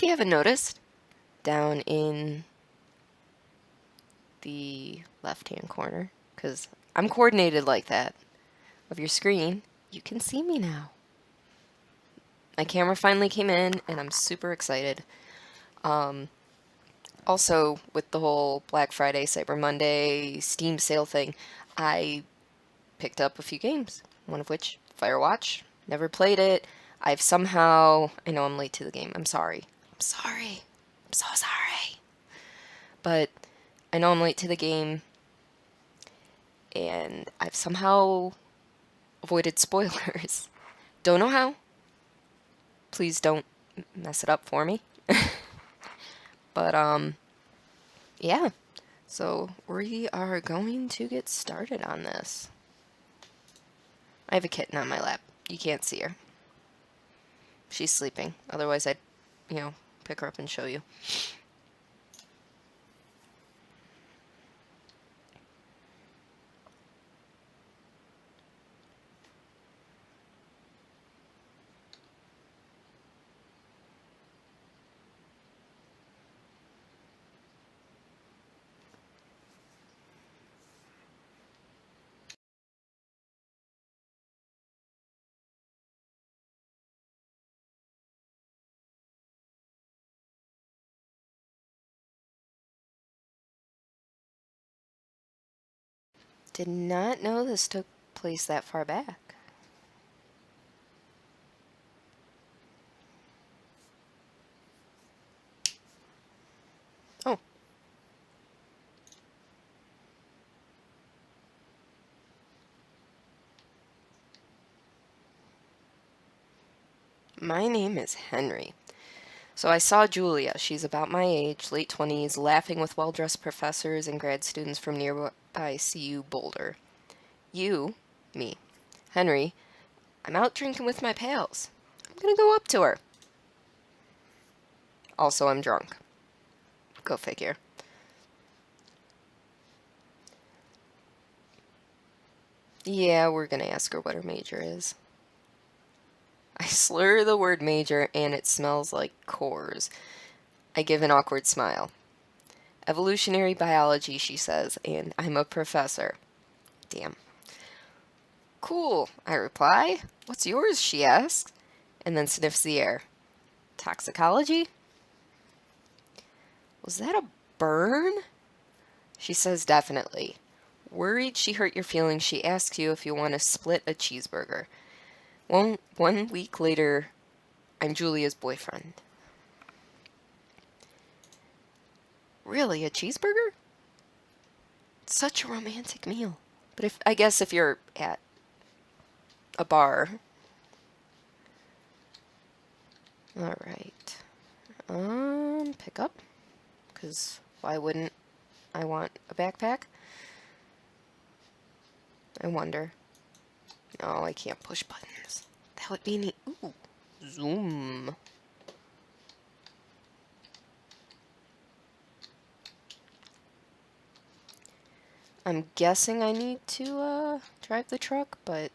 if you haven't noticed, down in the left-hand corner, because I'm coordinated like that, of your screen, you can see me now. My camera finally came in, and I'm super excited. Also, with the whole Black Friday, Cyber Monday, Steam sale thing, I picked up a few games, one of which, Firewatch. Never played it. I've somehow... I know I'm late to the game. I'm sorry. I'm sorry. I'm so sorry. But I know I'm late to the game, and I've somehow avoided spoilers. Don't know how. Please don't mess it up for me. But, yeah. So, we are going to get started on this. I have a kitten on my lap. You can't see her. She's sleeping. Otherwise, I'd, pick her up and show you. Did not know this took place that far back. Oh. My name is Henry. So I saw Julia. She's about my age, late 20s, laughing with well-dressed professors and grad students from nearby CU Boulder. You, me, Henry, I'm out drinking with my pals. I'm gonna go up to her. Also, I'm drunk. Go figure. Yeah, we're gonna ask her what her major is. I slur the word major and it smells like cores. I give an awkward smile. Evolutionary biology, she says, and I'm a professor. Damn. Cool, I reply. What's yours, she asks, and then sniffs the air. Toxicology? Was that a burn? She says definitely. Worried she hurt your feelings, she asks you if you want to split a cheeseburger. 1 week later, I'm Julia's boyfriend. Really, a cheeseburger? Such a romantic meal. But I guess if you're at a bar. Alright. Pick up. Because why wouldn't I want a backpack? I wonder. No, I can't push buttons. That would be neat. Ooh. Zoom. I'm guessing I need to, drive the truck, but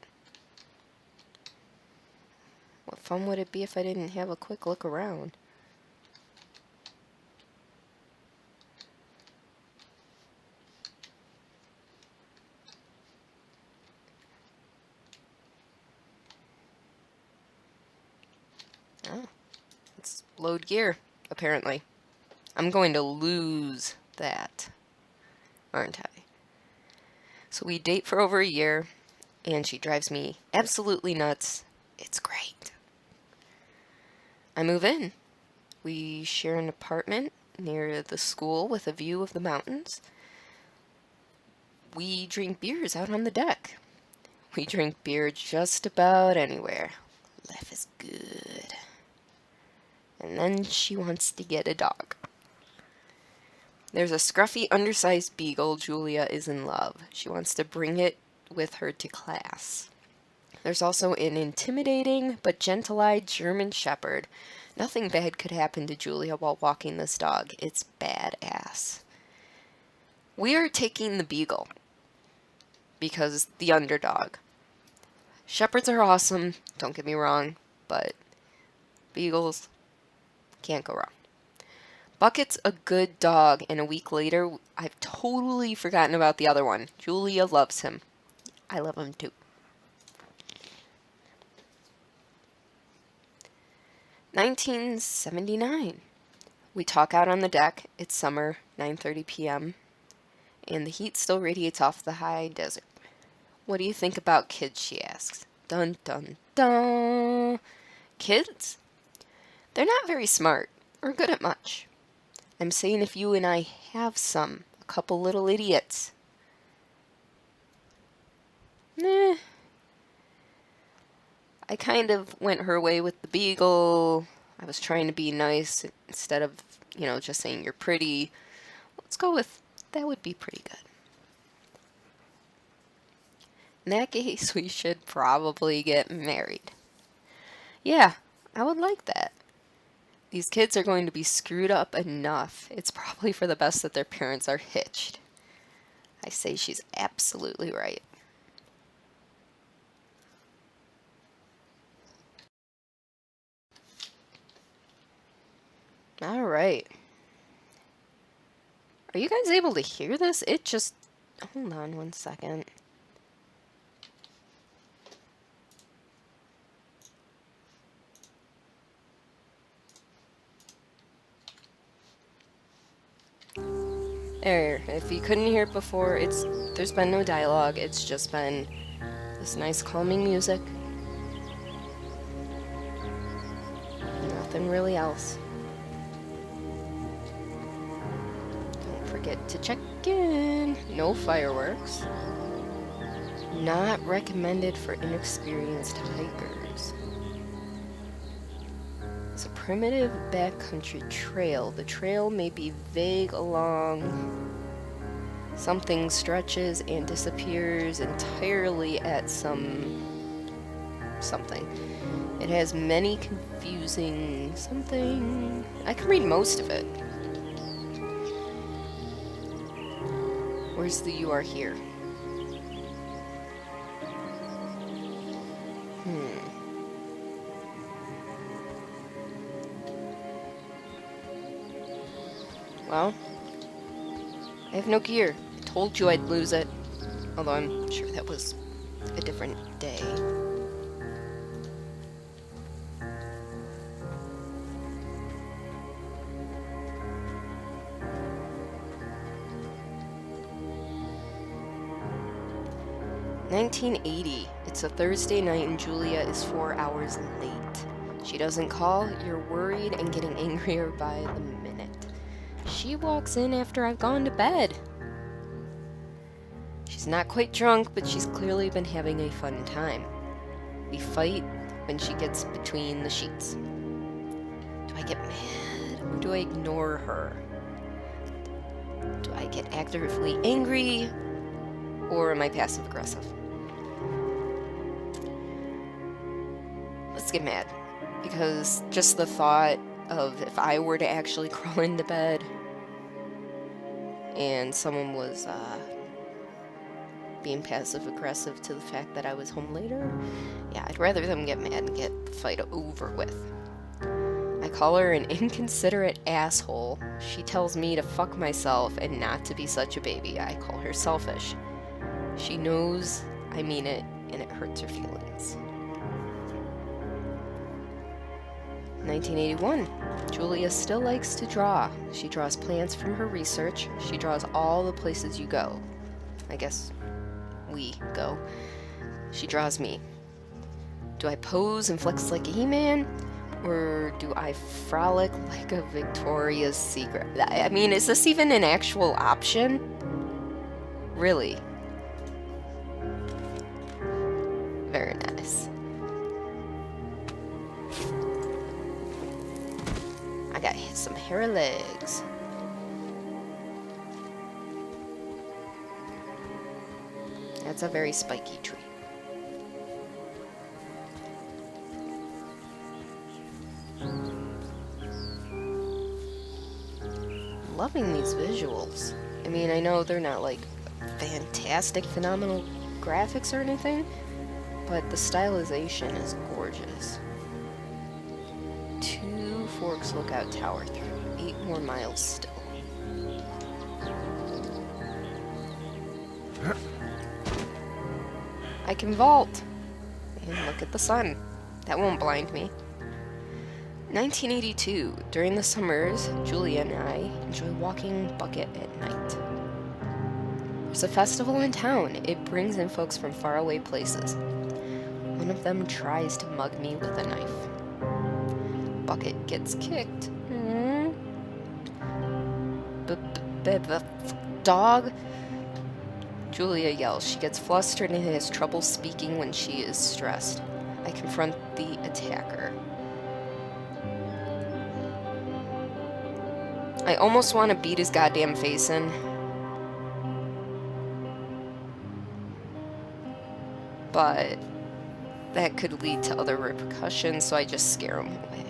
what fun would it be if I didn't have a quick look around? Oh, let's load gear, apparently. I'm going to lose that, aren't I? So we date for over a year, and she drives me absolutely nuts. It's great. I move in. We share an apartment near the school with a view of the mountains. We drink beers out on the deck. We drink beer just about anywhere. Life is good. And then she wants to get a dog. There's a scruffy, undersized beagle. Julia is in love. She wants to bring it with her to class. There's also an intimidating but gentle-eyed German shepherd. Nothing bad could happen to Julia while walking this dog. It's badass. We are taking the beagle because the underdog. Shepherds are awesome, don't get me wrong, but beagles Can't go wrong. Bucket's a good dog, and a week later, I've totally forgotten about the other one. Julia loves him. I love him too. 1979. We talk out on the deck. It's summer, 9:30 p.m., and the heat still radiates off the high desert. What do you think about kids, she asks. Dun dun dun. Kids? They're not very smart, or good at much. I'm saying if you and I have some, a couple little idiots. Nah. I kind of went her way with the beagle. I was trying to be nice instead of, just saying you're pretty. Let's go with that would be pretty good. In that case, we should probably get married. Yeah, I would like that. These kids are going to be screwed up enough. It's probably for the best that their parents are hitched. I say she's absolutely right. All right. Are you guys able to hear this? It just... Hold on one second. There, if you couldn't hear it before, there's been no dialogue. It's just been this nice calming music. Nothing really else. Don't forget to check in. No fireworks. Not recommended for inexperienced hikers. It's a primitive backcountry trail. The trail may be vague along. Something stretches and disappears entirely at something. It has many confusing something. I can read most of it. Where's the you are here? Well, I have no gear. I told you I'd lose it. Although I'm sure that was a different day. $1980. It's a Thursday night and Julia is 4 hours late. She doesn't call, you're worried and getting angrier by the minute. She walks in after I've gone to bed. She's not quite drunk, but she's clearly been having a fun time. We fight when she gets between the sheets. Do I get mad or do I ignore her? Do I get actively angry or am I passive aggressive? Let's get mad, because just the thought of if I were to actually crawl into bed and someone was being passive aggressive to the fact that I was home later, yeah, I'd rather them get mad and get the fight over with. I call her an inconsiderate asshole. She tells me to fuck myself and not to be such a baby. I call her selfish. She knows I mean it, and it hurts her feelings. 1981. Julia still likes to draw. She draws plants from her research. She draws all the places you go. I guess we go. She draws me. Do I pose and flex like a He-Man? Or do I frolic like a Victoria's Secret? I mean, is this even an actual option? Really? Very nice. I got some hairy legs. That's a very spiky tree. Loving these visuals. I mean, I know they're not like fantastic, phenomenal graphics or anything, but the stylization is gorgeous. 2 Forks Lookout Tower through 8 more miles still. I can vault! And look at the sun. That won't blind me. 1982. During the summers, Julia and I enjoy walking Bucket at night. There's a festival in town. It brings in folks from faraway places. One of them tries to mug me with a knife. Bucket gets kicked. Dog? Julia yells. She gets flustered and has trouble speaking when she is stressed. I confront the attacker. I almost want to beat his goddamn face in. But that could lead to other repercussions, so I just scare him away.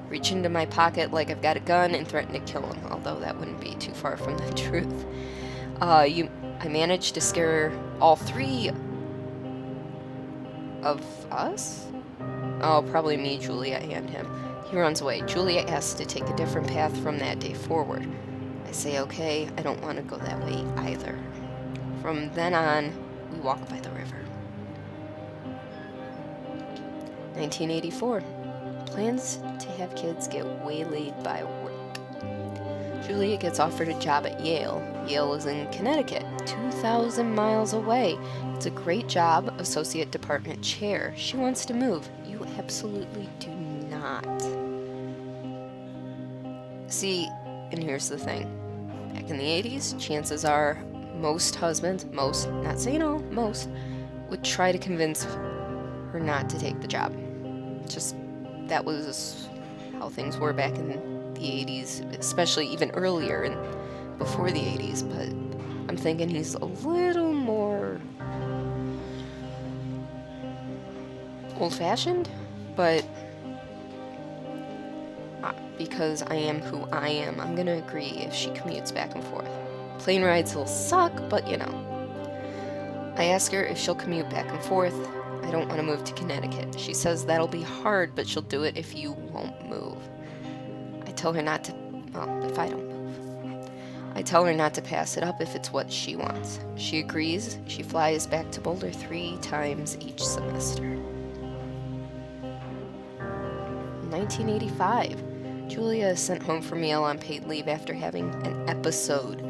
Reach into my pocket like I've got a gun and threaten to kill him, although that wouldn't be too far from the truth. I managed to scare all 3 of us? Oh, probably me, Julia, and him. He runs away. Julia asks to take a different path from that day forward. I say, okay, I don't want to go that way either. From then on, we walk by the river. 1984. Plans to have kids get waylaid by work. Julia gets offered a job at Yale. Yale is in Connecticut, 2,000 miles away. It's a great job, associate department chair. She wants to move. You absolutely do not. See, and here's the thing. Back in the 80s, chances are most husbands, not saying all, most, would try to convince her not to take the job. Just, that was how things were back in the 80s, especially even earlier and before the 80s, but I'm thinking he's a little more old-fashioned, but because I am who I am, I'm gonna agree if she commutes back and forth. Plane rides will suck, but you know. I ask her if she'll commute back and forth. I don't want to move to Connecticut. She says that'll be hard, but she'll do it if you won't move. I tell her not to, well, if I don't move. I tell her not to pass it up if it's what she wants. She agrees. She flies back to Boulder 3 times each semester. 1985. Julia is sent home from Yale on paid leave after having an episode.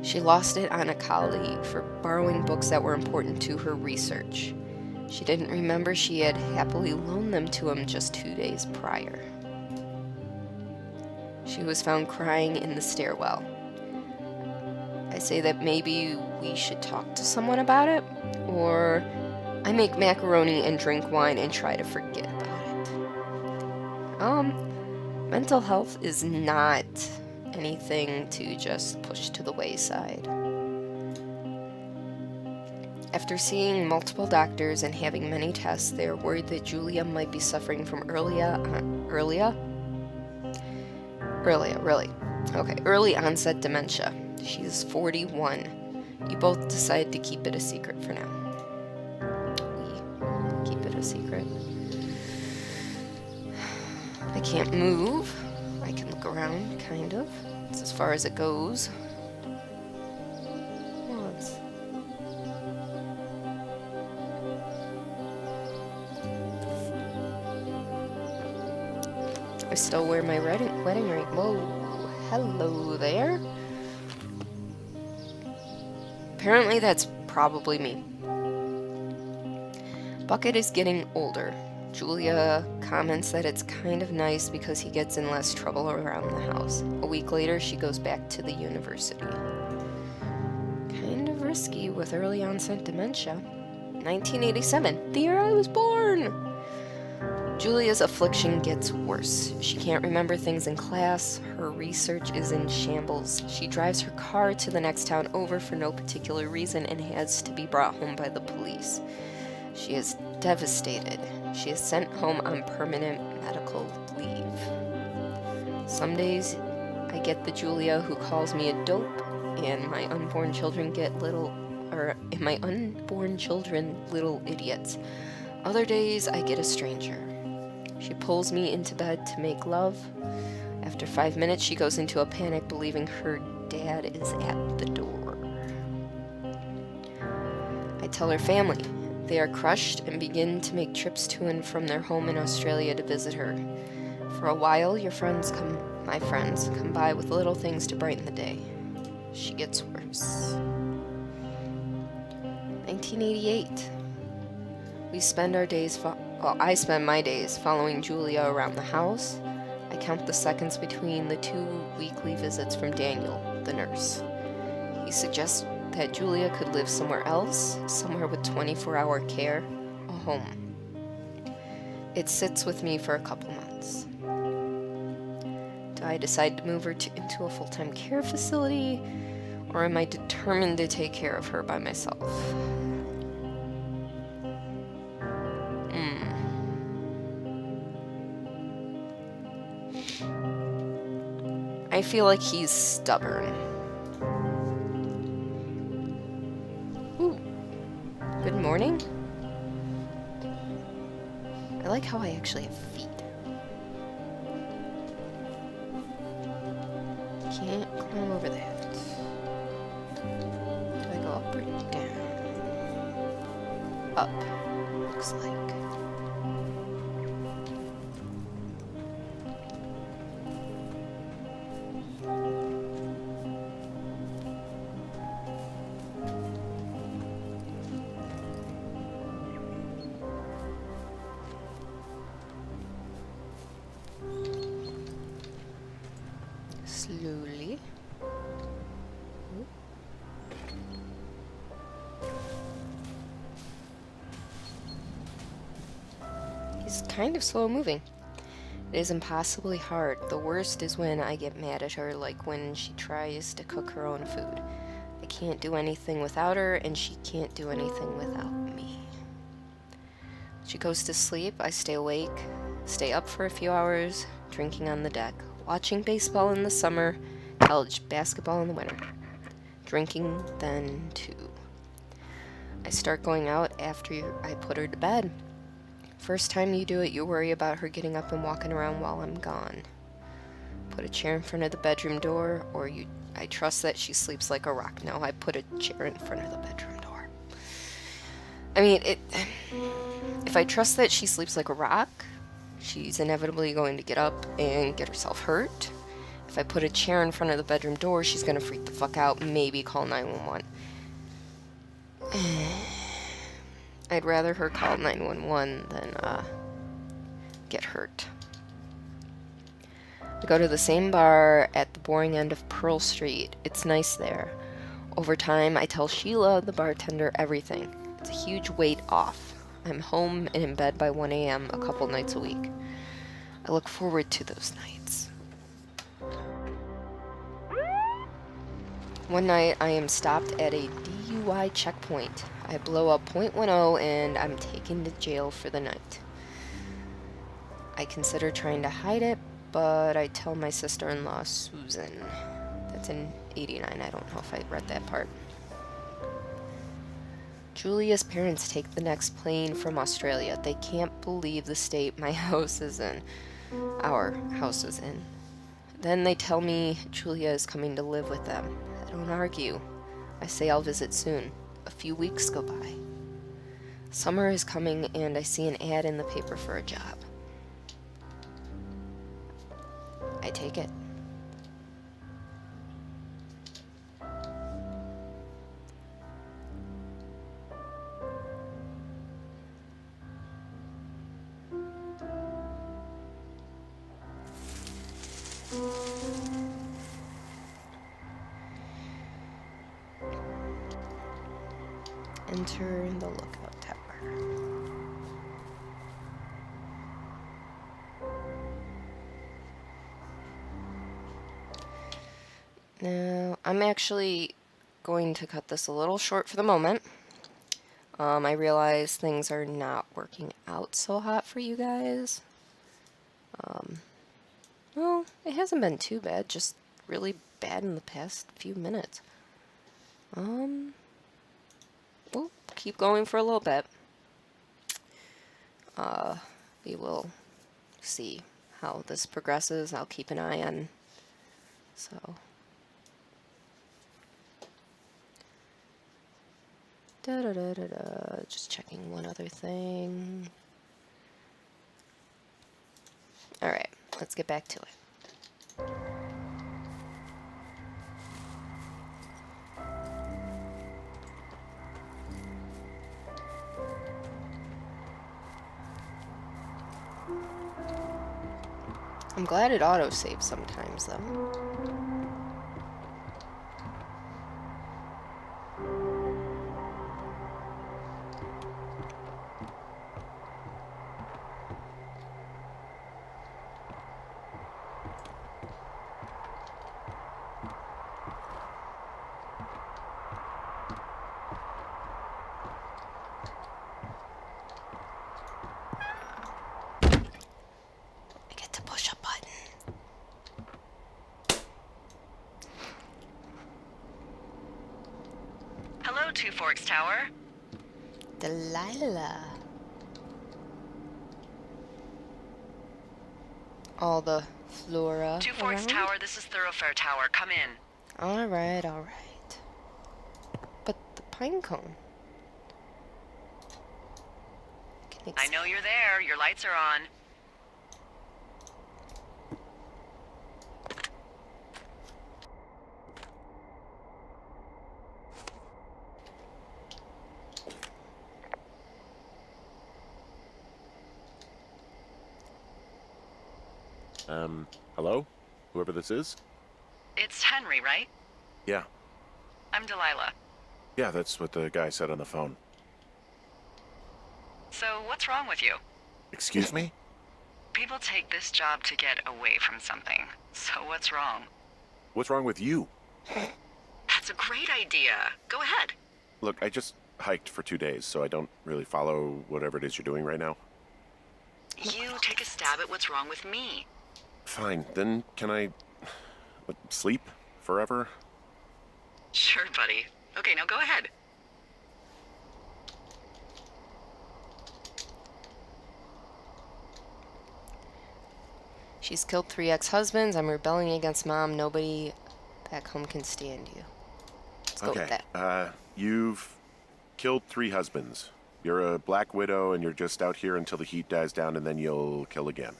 She lost it on a colleague for borrowing books that were important to her research. She didn't remember she had happily loaned them to him just 2 days prior. She was found crying in the stairwell. I say that maybe we should talk to someone about it, or I make macaroni and drink wine and try to forget about it. Mental health is not anything to just push to the wayside. After seeing multiple doctors and having many tests, they are worried that Julia might be suffering from early onset dementia. She's 41. You both decide to keep it a secret for now. We keep it a secret. I can't move. I can look around, kind of. It's as far as it goes. I still wear my wedding ring. Whoa, hello there. Apparently that's probably me. Bucket is getting older. Julia comments that it's kind of nice because he gets in less trouble around the house. A week later, she goes back to the university. Kind of risky with early onset dementia. 1987, the year I was born. Julia's affliction gets worse. She can't remember things in class. Her research is in shambles. She drives her car to the next town over for no particular reason and has to be brought home by the police. She is devastated. She is sent home on permanent medical leave. Some days, I get the Julia who calls me a dope, and my unborn children little idiots. Other days, I get a stranger. She pulls me into bed to make love. After 5 minutes, she goes into a panic, believing her dad is at the door. I tell her family. They are crushed and begin to make trips to and from their home in Australia to visit her. For a while, my friends come by with little things to brighten the day. She gets worse. 1988. I spend my days following Julia around the house. I count the seconds between the 2 weekly visits from Daniel, the nurse. He suggests that Julia could live somewhere else, somewhere with 24-hour care, a home. It sits with me for a couple months. Do I decide to move her into a full-time care facility, or am I determined to take care of her by myself? I feel like he's stubborn. Ooh. Good morning. I like how I actually have feet. Can't climb over that. Do I go up or down? Up, looks like. Slowly. He's kind of slow moving. It is impossibly hard. The worst is when I get mad at her, like when she tries to cook her own food. I can't do anything without her, and she can't do anything without me. She goes to sleep, I stay awake, stay up for a few hours, drinking on the deck, watching baseball in the summer, college basketball in the winter. Drinking then too. I start going out after I put her to bed. First time you do it, you worry about her getting up and walking around while I'm gone. Put a chair in front of the bedroom door, or I trust that she sleeps like a rock. No, I put a chair in front of the bedroom door. I mean, if I trust that she sleeps like a rock, she's inevitably going to get up and get herself hurt. If I put a chair in front of the bedroom door, she's going to freak the fuck out and maybe call 911. I'd rather her call 911 than get hurt. I go to the same bar at the boring end of Pearl Street. It's nice there. Over time, I tell Sheila, the bartender, everything. It's a huge weight off. I'm home and in bed by 1 a.m. a couple nights a week. I look forward to those nights. One night, I am stopped at a DUI checkpoint. I blow up .10 and I'm taken to jail for the night. I consider trying to hide it, but I tell my sister-in-law, Susan. That's in 89. I don't know if I read that part. Julia's parents take the next plane from Australia. They can't believe the state my house is in. Our house is in. Then they tell me Julia is coming to live with them. I don't argue. I say I'll visit soon. A few weeks go by. Summer is coming and I see an ad in the paper for a job. I take it. Enter the lookout tower. Now, I'm actually going to cut this a little short for the moment. I realize things are not working out so hot for you guys. Well, it hasn't been too bad, just really bad in the past few minutes. We'll keep going for a little bit. We will see how this progresses. I'll keep an eye on. So. Just checking one other thing. Alright, let's get back to it. I'm glad it autosaves sometimes, though. Two Forks Tower. Delilah. All the flora. Two Forks Tower, this is Thoroughfare Tower. Come in. Alright, alright. But the pine cone. I know you're there. Your lights are on. Hello? Whoever this is? It's Henry, right? Yeah. I'm Delilah. Yeah, that's what the guy said on the phone. So, what's wrong with you? Excuse me? People take this job to get away from something. So, what's wrong? What's wrong with you? That's a great idea. Go ahead. Look, I just hiked for 2 days, so I don't really follow whatever it is you're doing right now. You take a stab at what's wrong with me. Fine, then can I... sleep? Forever? Sure, buddy. Okay, now go ahead. She's killed 3 ex-husbands. I'm rebelling against Mom. Nobody back home can stand you. Let's go with that. You've killed 3 husbands. You're a black widow and you're just out here until the heat dies down and then you'll kill again.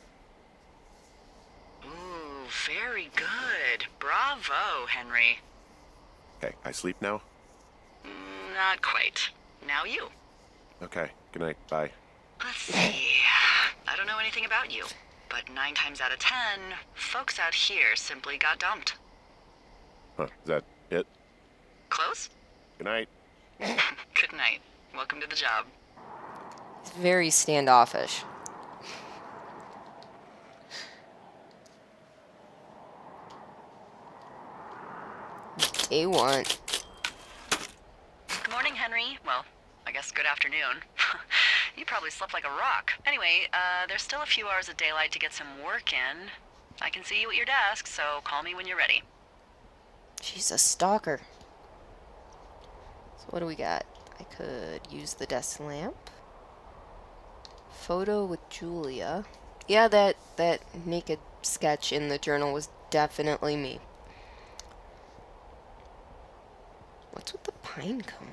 Ooh, very good. Bravo, Henry. Okay, I sleep now? Not quite. Now you. Okay, good night, bye. Let's see. I don't know anything about you, but 9 times out of 10, folks out here simply got dumped. Huh, is that it? Close? Good night. Good night. Welcome to the job. It's very standoffish. Day 1. Good morning, Henry. Well, I guess good afternoon. You probably slept like a rock. Anyway, there's still a few hours of daylight to get some work in. I can see you at your desk, so call me when you're ready. She's a stalker. So what do we got? I could use the desk lamp. Photo with Julia. Yeah, that naked sketch in the journal was definitely me. What's with the pine cone?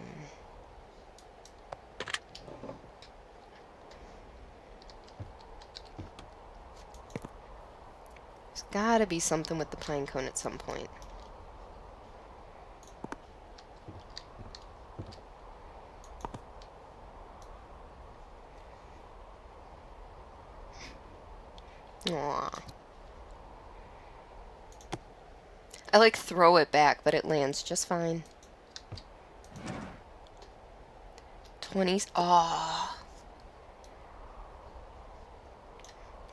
There's gotta be something with the pine cone at some point. Aww. I like throw it back, but it lands just fine. 20s. Aw.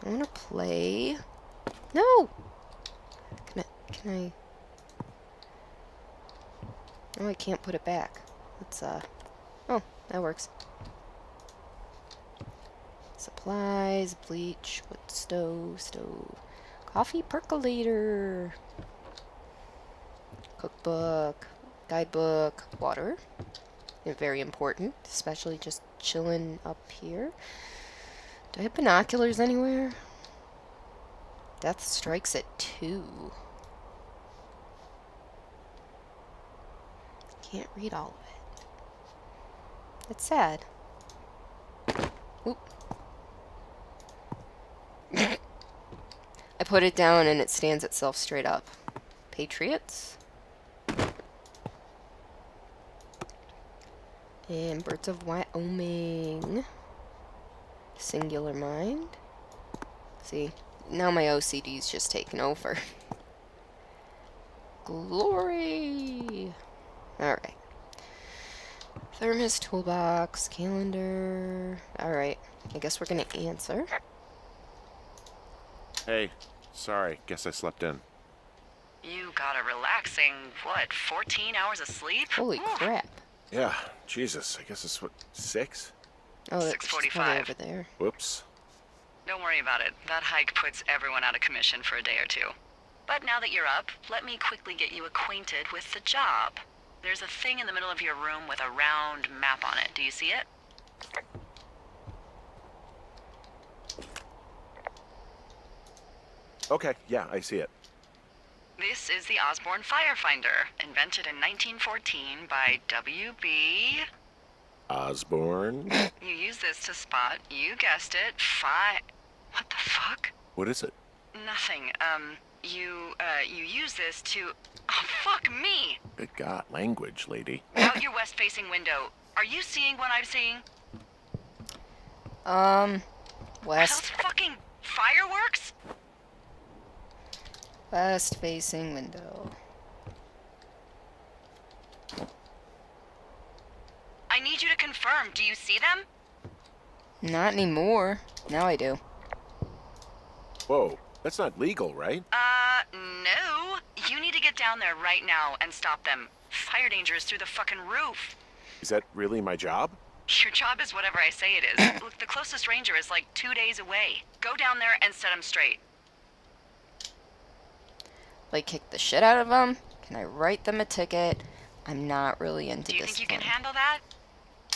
I want to play. No! Can I? Oh, I can't put it back. Let's, oh, that works. Supplies, bleach, wood stove, coffee percolator, cookbook, guidebook, water. Very important, especially just chilling up here. Do I have binoculars anywhere? Death strikes at 2. Can't read all of it. It's sad. Oop. I put it down and it stands itself straight up. Patriots. And Birds of Wyoming. Singular Mind. See, now my OCD's just taken over. Glory! Alright. Thermos, toolbox, calendar. Alright, I guess we're gonna answer. Hey, sorry. Guess I slept in. You got a relaxing, 14 hours of sleep? Holy Ooh. crap. Yeah, Jesus. I guess it's 6? Oh, that's probably 6:45. over there. Whoops. Don't worry about it. That hike puts everyone out of commission for a day or two. But now that you're up, let me quickly get you acquainted with the job. There's a thing in the middle of your room with a round map on it. Do you see it? Okay, yeah, I see it. This is the Osborne Firefinder, invented in 1914 by W.B. Osborne? You use this to spot, you guessed it, What the fuck? What is it? Nothing. You use this to... Oh, fuck me! Good God, language, lady. Out your west-facing window. Are you seeing what I'm seeing? West. Those fucking fireworks? West facing window. I need you to confirm. Do you see them? Not anymore. Now I do. Whoa, that's not legal, right? No. You need to get down there right now and stop them. Fire danger is through the fucking roof. Is that really my job? Your job is whatever I say it is. Look, the closest ranger is like 2 days away. Go down there and set them straight. Like, kick the shit out of them? Can I write them a ticket? I'm not really into Do you this think you can thing. handle that?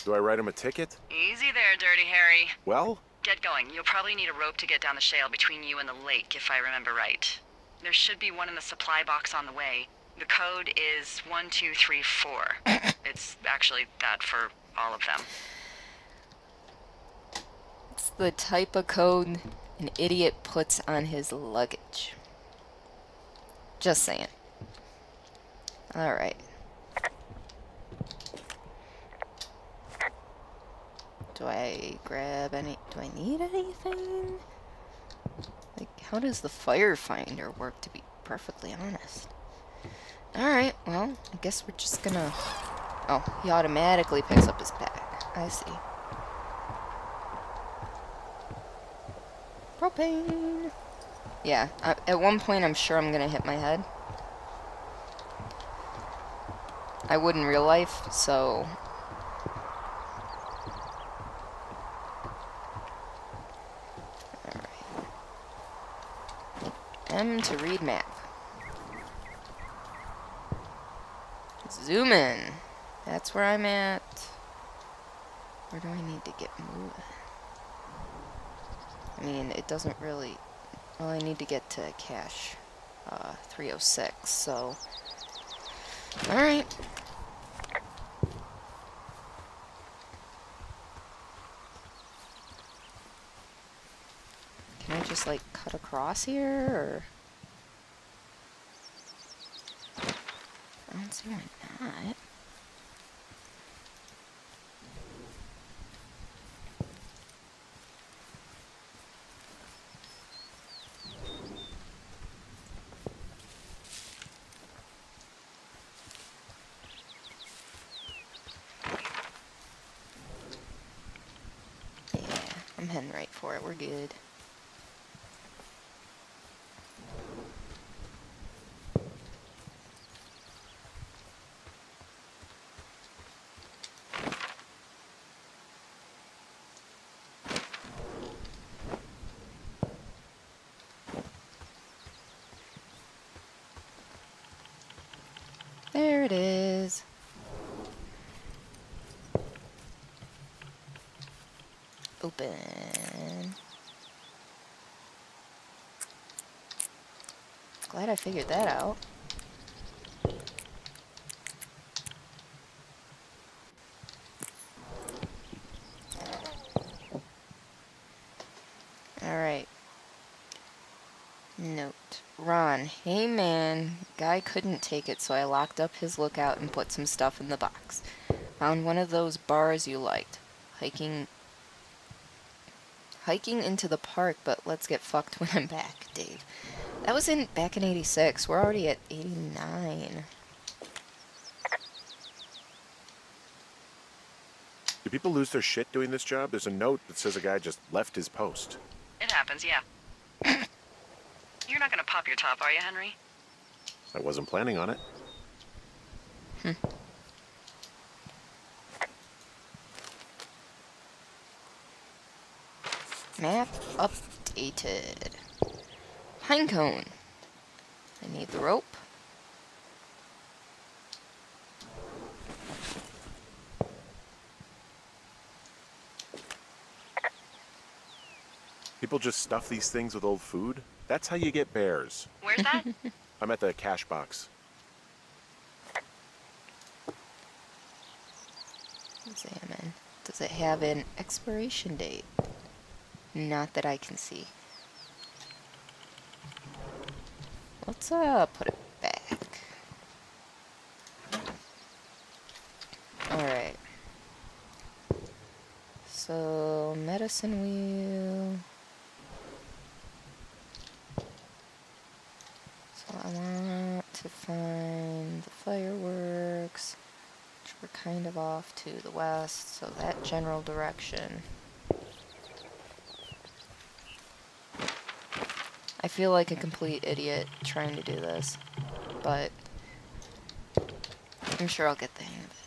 Do I write him a ticket? Easy there, Dirty Harry. Well, Get going. You'll probably need a rope to get down the shale between you and the lake, if I remember right. There should be one in the supply box on the way. The code is 1234. It's actually that for all of them. It's the type of code an idiot puts on his luggage. Just saying. Alright. Do I grab any... Do I need anything? Like, how does the firefinder work, to be perfectly honest? Alright, well, I guess we're just gonna... Oh, he automatically picks up his bag. I see. Propane! Yeah, at one point I'm sure I'm gonna hit my head. I would in real life, so... Alright. M to read map. Zoom in. That's where I'm at. Where do I need to get moving? I mean, it doesn't really... Well, I need to get to cache 306, so... Alright. Can I just, like, cut across here, or... I don't see why not. Yeah, I'm heading right for it. We're good. There it is. Open. Glad I figured that out. Alright. Note. Ron, hey man, guy couldn't take it, so I locked up his lookout and put some stuff in the box. Found one of those bars you liked. Hiking into the park, but let's get fucked when I'm back, Dave. That was back in 86. We're already at 89. Do people lose their shit doing this job? There's a note that says a guy just left his post. It happens, yeah. You're not gonna pop your top, are you, Henry? I wasn't planning on it. Map updated. Pinecone. I need the rope. People just stuff these things with old food? That's how you get bears. Where's that? I'm at the cash box. Examine. Does it have an expiration date? Not that I can see. Let's put it back. Alright. So, medicine wheel. So I want to find the fireworks, which we're kind of off to the west, so that general direction. I feel like a complete idiot trying to do this, but I'm sure I'll get the hang of it.